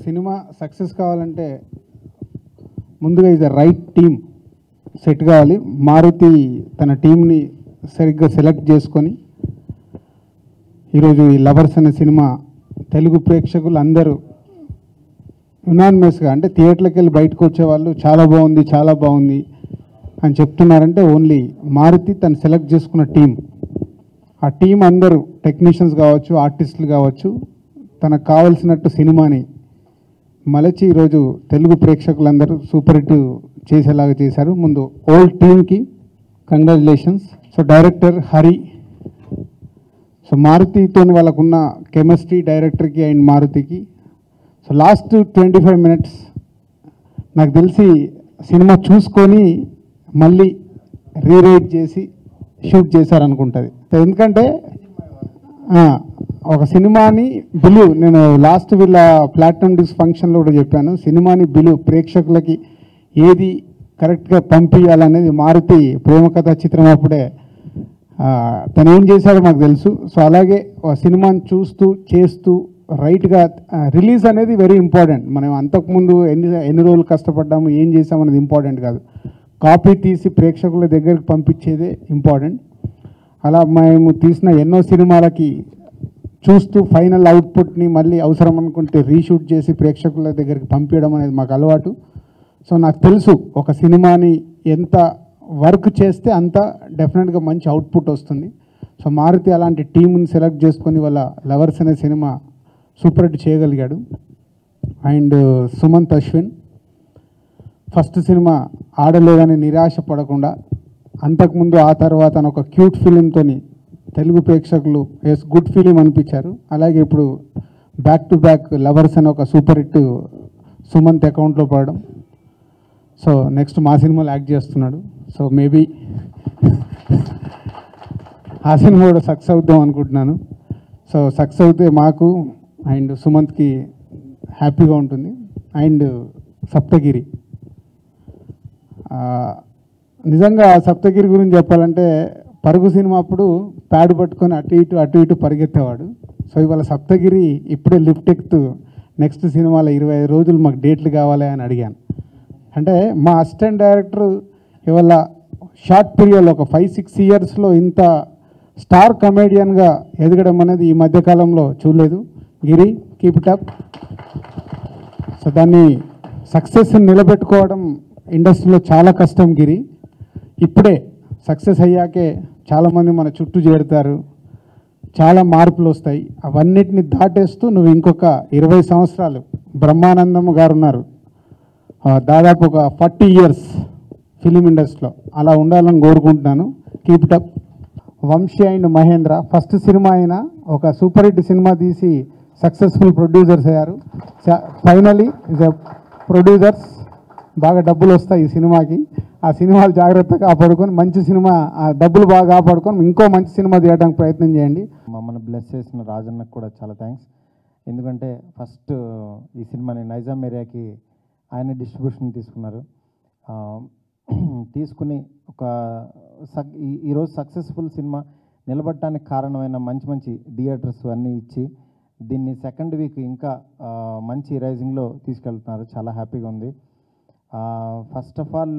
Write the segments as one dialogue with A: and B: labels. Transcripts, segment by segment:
A: Cinema success కావాలంటే ముందుగా ఇది రైట్ టీమ్ సెట్ కావాలి. మారుతి తన టీంని సరిగ్గా సెలెక్ట్ చేసుకొని ఈరోజు ఈ లవర్స్ అనే సినిమా తెలుగు ప్రేక్షకులు అందరూ యునానిమస్గా అంటే థియేటర్కి వెళ్ళి బయటకు వచ్చేవాళ్ళు చాలా బాగుంది అని చెప్తున్నారంటే ఓన్లీ మారుతి తను సెలెక్ట్ చేసుకున్న టీం. ఆ టీం అందరూ టెక్నీషియన్స్ కావచ్చు, ఆర్టిస్టులు కావచ్చు, తనకు కావలసినట్టు సినిమాని మలచి ఈరోజు తెలుగు ప్రేక్షకులందరూ సూపర్ హిట్ చేసేలాగా చేశారు. ముందు ఓల్డ్ టీమ్కి congratulations. So director Hari, so మారుతితో వాళ్ళకున్న కెమిస్ట్రీ డైరెక్టర్కి అండ్ మారుతికి. సో లాస్ట్ 25 మినిట్స్ నాకు తెలిసి సినిమా చూసుకొని మళ్ళీ రీరైట్ చేసి షూట్ చేశారనుకుంటుంది. ఎందుకంటే ఒక సినిమాని బిలీవ్, నేను లాస్ట్ వీళ్ళ ప్లాటినం డిస్క్ ఫంక్షన్లో కూడా చెప్పాను, సినిమాని బిలీవ్ ప్రేక్షకులకి ఏది కరెక్ట్గా పంపించాలనేది మారుతి ప్రేమ కథా చిత్రం అప్పుడే తను ఏం చేశాడో నాకు తెలుసు. సో అలాగే సినిమాని చూస్తూ చేస్తూ రైట్గా రిలీజ్ అనేది వెరీ ఇంపార్టెంట్. మనం అంతకుముందు ఎన్ని రోజులు కష్టపడ్డాము, ఏం చేసామనేది ఇంపార్టెంట్ కాదు, కాపీ తీసి ప్రేక్షకుల దగ్గరికి పంపించేదే ఇంపార్టెంట్. అలా మేము తీసిన ఎన్నో సినిమాలకి చూస్తూ ఫైనల్ అవుట్పుట్ని మళ్ళీ అవసరం అనుకుంటే రీషూట్ చేసి ప్రేక్షకుల దగ్గరికి పంపించడం అనేది మాకు అలవాటు. సో నాకు తెలుసు ఒక సినిమాని ఎంత వర్క్ చేస్తే అంత డెఫినెట్గా మంచి అవుట్పుట్ వస్తుంది. సో మారుతి అలాంటి టీంని సెలెక్ట్ చేసుకొని వాళ్ళ లవర్స్ అనే సినిమా సూపర్ హిట్ చేయగలిగాడు. అండ్ సుమంత్ అశ్విన్ ఫస్ట్ సినిమా ఆడలేదని నిరాశ పడకుండా అంతకుముందు ఆ తర్వాత ఒక క్యూట్ ఫిలింతో తెలుగు ప్రేక్షకులు గుడ్ ఫిలిం అనిపించారు. అలాగే ఇప్పుడు బ్యాక్ టు బ్యాక్ లవర్స్ అనే ఒక సూపర్ హిట్ సుమంత్ అకౌంట్లో పడడం. సో నెక్స్ట్ మా సినిమాలో యాక్ట్ చేస్తున్నాడు. సో మేబీ ఆ సినిమా కూడా సక్సెస్ అవుద్దాం అనుకుంటున్నాను. సో సక్సెస్ అవుతే మాకు అండ్ సుమంత్కి హ్యాపీగా ఉంటుంది. అండ్ సప్తగిరి, నిజంగా సప్తగిరి గురించి చెప్పాలంటే పరుగు సినిమా అప్పుడు ప్యాడ్ పట్టుకొని అటు ఇటు పరిగెత్తేవాడు. సో ఇవాళ సప్తగిరి ఇప్పుడే లిఫ్ట్ ఎక్కుతూ నెక్స్ట్ సినిమాలో 25 రోజులు మాకు డేట్లు కావాలి అని అడిగాను. అంటే మా అసిస్టెంట్ డైరెక్టర్ ఇవాళ షార్ట్ పీరియడ్లో ఒక 5-6 ఇయర్స్లో ఇంత స్టార్ కమేడియన్గా ఎదగడం అనేది ఈ మధ్యకాలంలో చూడలేదు. గిరి, కీప్ ఇట్ అప్. సో దాన్ని సక్సెస్ని నిలబెట్టుకోవడం ఇండస్ట్రీలో చాలా కష్టం గిరి. ఇప్పుడే సక్సెస్ అయ్యాకే చాలామంది మన చుట్టూ చేరుతారు, చాలా మార్పులు వస్తాయి. అవన్నిటిని దాటేస్తూ నువ్వు ఇంకొక 20 సంవత్సరాలు, బ్రహ్మానందం గారు ఉన్నారు దాదాపు ఒక 40 ఇయర్స్ ఫిలిం ఇండస్ట్రీలో, అలా ఉండాలని కోరుకుంటున్నాను. Keep it up. Vamshi and Mahendra first cinema అయినా ఒక సూపర్ హిట్ సినిమా తీసి సక్సెస్ఫుల్ ప్రొడ్యూసర్స్ అయ్యారు. Finally is a producers. బాగా డబ్బులు వస్తాయి ఈ సినిమాకి. ఆ సినిమాలు జాగ్రత్తగా కాపాడుకొని మంచి సినిమా, ఆ డబ్బులు బాగా కాపాడుకొని ఇంకో మంచి సినిమా తీయడానికి ప్రయత్నం చేయండి.
B: మమ్మల్ని బ్లెస్ చేసిన రాజన్నకు కూడా చాలా థ్యాంక్స్. ఎందుకంటే ఫస్ట్ ఈ సినిమాని నైజాం ఏరియాకి ఆయన డిస్ట్రిబ్యూషన్ తీసుకున్నారు. తీసుకుని ఒక ఈరోజు సక్సెస్ఫుల్ సినిమా నిలబడటానికి కారణమైన మంచి థియేటర్స్ అన్నీ ఇచ్చి దీన్ని సెకండ్ వీక్ ఇంకా మంచి రైజింగ్లో తీసుకెళ్తున్నారు. చాలా హ్యాపీగా ఉంది. ఫస్ట్ ఆఫ్ ఆల్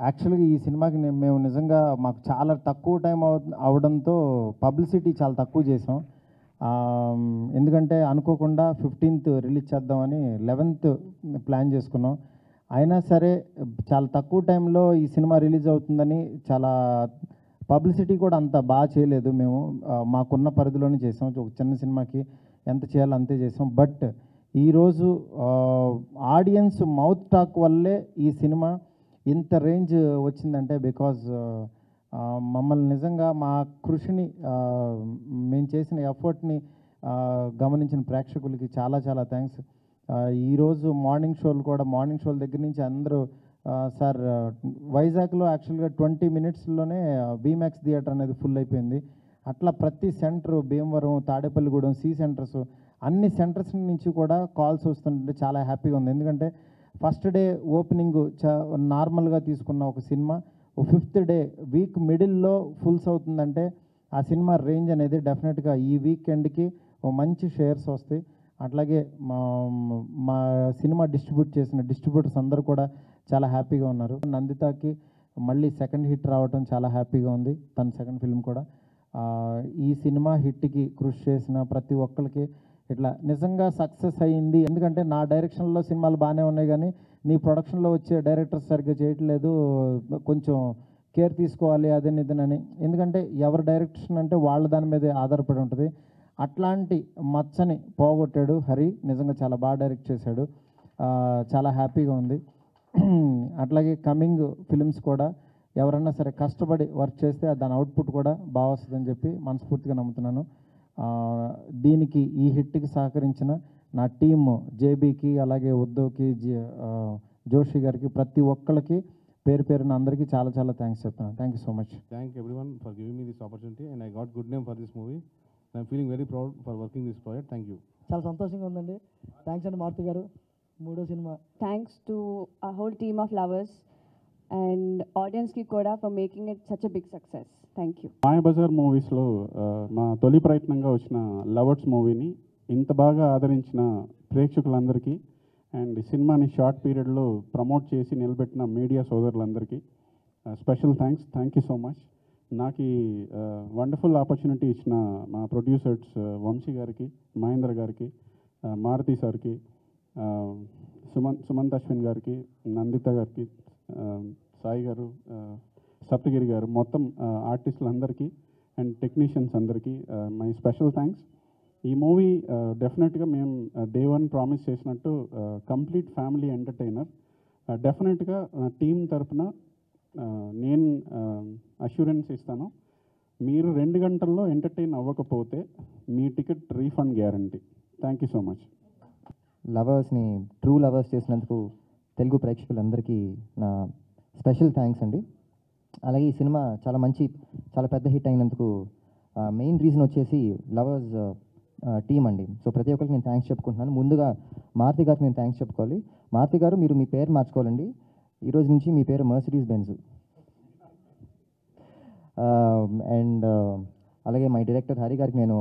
B: యాక్చువల్గా ఈ సినిమాకి మేము నిజంగా మాకు చాలా తక్కువ టైం అవడంతో పబ్లిసిటీ చాలా తక్కువ చేసాం. ఎందుకంటే అనుకోకుండా 15th రిలీజ్ చేద్దామని 11th ప్లాన్ చేసుకున్నాం. అయినా సరే చాలా తక్కువ టైంలో ఈ సినిమా రిలీజ్ అవుతుందని చాలా పబ్లిసిటీ కూడా అంత బాగా చేయలేదు. మేము మాకున్న పరిధిలోనే చేసాం. ఒక చిన్న సినిమాకి ఎంత చేయాలో అంతే చేసాం. బట్ ఈరోజు ఆడియన్స్ మౌత్ టాక్ వల్లే ఈ సినిమా ఇంత రేంజ్ వచ్చిందంటే బికాజ్ మమ్మల్ని నిజంగా మా కృషిని, మేము చేసిన ఎఫర్ట్ని గమనించిన ప్రేక్షకులకి చాలా థ్యాంక్స్. ఈరోజు మార్నింగ్ షోల దగ్గర నుంచి అందరూ సార్ వైజాగ్లో యాక్చువల్గా 20 మినిట్స్లోనే బీమాక్స్ థియేటర్ అనేది ఫుల్ అయిపోయింది. అట్లా ప్రతి centre, Bhimavaram, Tadepalligudem, C centres, అన్ని సెంటర్స్ నుంచి కూడా కాల్స్ వస్తుంటే చాలా హ్యాపీగా ఉంది. ఎందుకంటే ఫస్ట్ డే ఓపెనింగ్ నార్మల్గా తీసుకున్న ఒక సినిమా 5th డే వీక్ మిడిల్లో ఫుల్స్ అవుతుందంటే ఆ సినిమా రేంజ్ అనేది డెఫినెట్గా ఈ వీకెండ్కి ఓ మంచి షేర్స్ వస్తాయి. అట్లాగే మా మా సినిమా డిస్ట్రిబ్యూట్ చేసిన డిస్ట్రిబ్యూటర్స్ అందరూ కూడా చాలా హ్యాపీగా ఉన్నారు. నందితకి మళ్ళీ సెకండ్ హిట్ రావటం చాలా హ్యాపీగా ఉంది. తన సెకండ్ ఫిల్మ్ కూడా ఈ సినిమా హిట్కి కృషి చేసిన ప్రతి ఒక్కరికి ఇట్లా నిజంగా సక్సెస్ అయ్యింది. ఎందుకంటే నా డైరెక్షన్లో సినిమాలు బాగానే ఉన్నాయి, కానీ నీ ప్రొడక్షన్లో వచ్చే డైరెక్టర్స్ సరిగ్గా చేయట్లేదు, కొంచెం కేర్ తీసుకోవాలి అదని ఇదనని. ఎందుకంటే ఎవరి డైరెక్షన్ అంటే వాళ్ళ దాని మీదే ఆధారపడి ఉంటుంది. అట్లాంటి మచ్చని పోగొట్టాడు హరి. నిజంగా చాలా బాగా డైరెక్ట్ చేశాడు. చాలా హ్యాపీగా ఉంది. అట్లాగే కమింగ్ ఫిలిమ్స్ కూడా ఎవరన్నా సరే కష్టపడి వర్క్ చేస్తే దాని అవుట్పుట్ కూడా బాగా వస్తుందని చెప్పి మనస్ఫూర్తిగా నమ్ముతున్నాను. దీనికి ఈ హిట్కి సహకరించిన నా టీమ్ జేబీకి, అలాగే ఉద్దవ్కి, జోషి గారికి, ప్రతి ఒక్కరికి పేరు పేరున అందరికీ చాలా చాలా థ్యాంక్స్ చెప్తాను. Thank you so much.
C: Thank everyone for giving me this opportunity, and I got good name for this movie. I'm feeling very proud for working this project. Thank you.
D: చాలా సంతోషంగా ఉందండి. థ్యాంక్స్ అండి మారుతి గారు. మూడో cinema
E: Thanks to a whole team of lovers and audience ki koda for making it such a big success. Thank you.
F: Mayabazar మూవీస్లో మా తొలి ప్రయత్నంగా వచ్చిన లవర్స్ మూవీని ఇంత బాగా ఆదరించిన ప్రేక్షకులందరికీ అండ్ సినిమాని షార్ట్ పీరియడ్లో ప్రమోట్ చేసి నిలబెట్టిన మీడియా సోదరులందరికీ special thanks. Thank you so much. నాకు ఈ వండర్ఫుల్ ఆపర్చునిటీ ఇచ్చిన మా ప్రొడ్యూసర్స్ వంశీ గారికి, మహేంద్ర గారికి, మారుతి సార్కి, సుమంత్ అశ్విన్ గారికి, నందిత గారికి, సాయి గారు, సప్తగిరి గారు, మొత్తం ఆర్టిస్టులందరికీ అండ్ టెక్నీషియన్స్ అందరికీ మై స్పెషల్ థ్యాంక్స్. ఈ మూవీ డెఫినెట్గా మేము డే వన్ ప్రామిస్ చేసినట్టు కంప్లీట్ ఫ్యామిలీ ఎంటర్టైనర్. డెఫినెట్గా టీం తరపున నేను అష్యూరెన్స్ ఇస్తాను, మీరు 2 గంటల్లో ఎంటర్టైన్ అవ్వకపోతే మీ ticket refund guarantee. Thank you so much.
G: లవర్స్ని ట్రూ లవర్స్ చేసినందుకు తెలుగు ప్రేక్షకులందరికీ నా స్పెషల్ థ్యాంక్స్ అండి. అలాగే ఈ సినిమా చాలా పెద్ద హిట్ అయినందుకు మెయిన్ రీజన్ వచ్చేసి లవర్స్ టీమ్ అండి. సో ప్రతి ఒక్కరికి నేను థ్యాంక్స్ చెప్పుకుంటున్నాను. ముందుగా మారుతి గారికి నేను థ్యాంక్స్ చెప్పుకోవాలి. మారుతి గారు, మీరు మీ పేరు మార్చుకోవాలండి. ఈరోజు నుంచి మీ పేరు మర్సిడీస్ బెంజ్. అండ్ అలాగే మై డైరెక్టర్ హరి గారికి నేను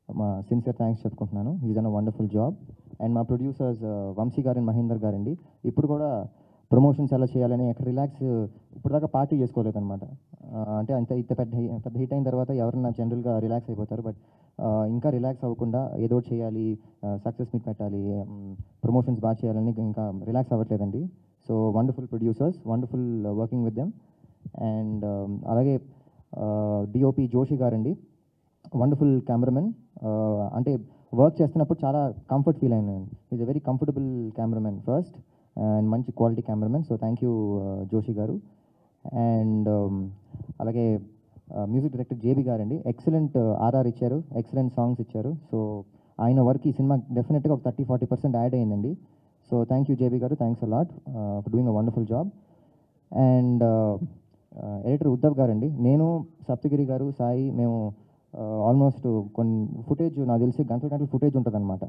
G: మా సిన్సియర్ థ్యాంక్స్ చెప్పుకుంటున్నాను. Is an a wonderful job. And మా ప్రొడ్యూసర్స్ వంశీ గారు అండ్ మహేందర్ గారండి. ఇప్పుడు కూడా ప్రమోషన్స్ ఎలా చేయాలని ఎక్కడ రిలాక్స్ ఇప్పుడు దాకా పార్టీ చేసుకోలేదన్నమాట. అంటే ఇంత పెద్ద హిట్ అయిన తర్వాత ఎవరన్నా జనరల్గా రిలాక్స్ అయిపోతారు. బట్ ఇంకా రిలాక్స్ అవ్వకుండా ఏదో చేయాలి, సక్సెస్ మీట్ పెట్టాలి, ప్రమోషన్స్ బాగా చేయాలని ఇంకా రిలాక్స్ అవ్వట్లేదండి. So wonderful producers, wonderful working with them. And అలాగే డిఓపి జోషి గారండి, వండర్ఫుల్ కెమెరామెన్. అంటే వర్క్ చేస్తున్నప్పుడు చాలా కంఫర్ట్ ఫీల్ అయినాను. Is a very comfortable cameraman first and మంచి quality cameraman. So thank you Joshi గారు. అండ్ అలాగే మ్యూజిక్ డైరెక్టర్ జేబీ గారండి, ఎక్సలెంట్ ఆర్ఆర్ ఇచ్చారు, ఎక్సలెంట్ సాంగ్స్ ఇచ్చారు. సో ఆయన వర్క్ ఈ సినిమా డెఫినెట్గా ఒక 30-40% యాడ్ అయ్యిందండి. సో థ్యాంక్ యూ జేబీ గారు, thanks a lot for doing a wonderful job. And editor Uddhav గారండి, నేను సప్తగిరి గారు, సాయి, మేము ఆల్మోస్ట్ కొన్ని ఫుటేజ్ నాకు తెలిసి గంటల ఫుటేజ్ ఉంటుంది అనమాట.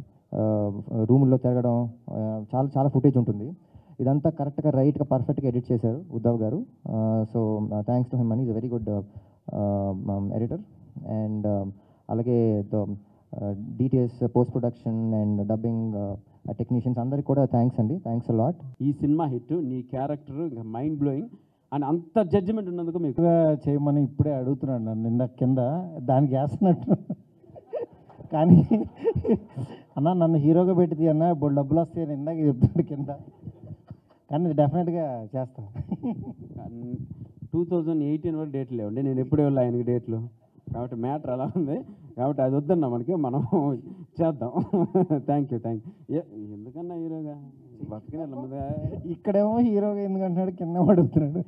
G: రూముల్లో తిరగడం చాలా ఫుటేజ్ ఉంటుంది. ఇదంతా కరెక్ట్గా రైట్గా పర్ఫెక్ట్గా ఎడిట్ చేశారు ఉద్దవ్ గారు. So thanks to him and is a very good editor. And అలాగే details, post production and dubbing technicians అందరికీ కూడా థ్యాంక్స్ అండి. Thanks a lot.
H: ఈ సినిమా హిట్, నీ క్యారెక్టర్ మైండ్ బ్లోయింగ్ అండ్ అంత జడ్జిమెంట్ ఉన్నందుకు మీకు
B: చేయమని ఇప్పుడే అడుగుతున్నాడు నన్ను ఇందాక కింద దానికి వేస్తున్నట్టు. కానీ అన్న నన్ను హీరోగా పెట్టింది అన్న, ఇప్పుడు డబ్బులు వస్తాయని ఇందాక చెప్తాడు కింద. కానీ డెఫినెట్గా చేస్తాను.
H: 2018 వరకు డేట్లు లేవండి, నేను ఎప్పుడే వెళ్ళా ఆయనకి డేట్లు. కాబట్టి మ్యాటర్ అలా ఉంది, కాబట్టి అది వద్దన్నా మనకి, మనం చేద్దాం. Thank you. ఎందుకన్నా హీరోగా బతికిన
B: ఇక్కడేమో హీరోగా ఎందుకంటున్నాడు, కింద అడుగుతున్నాడు.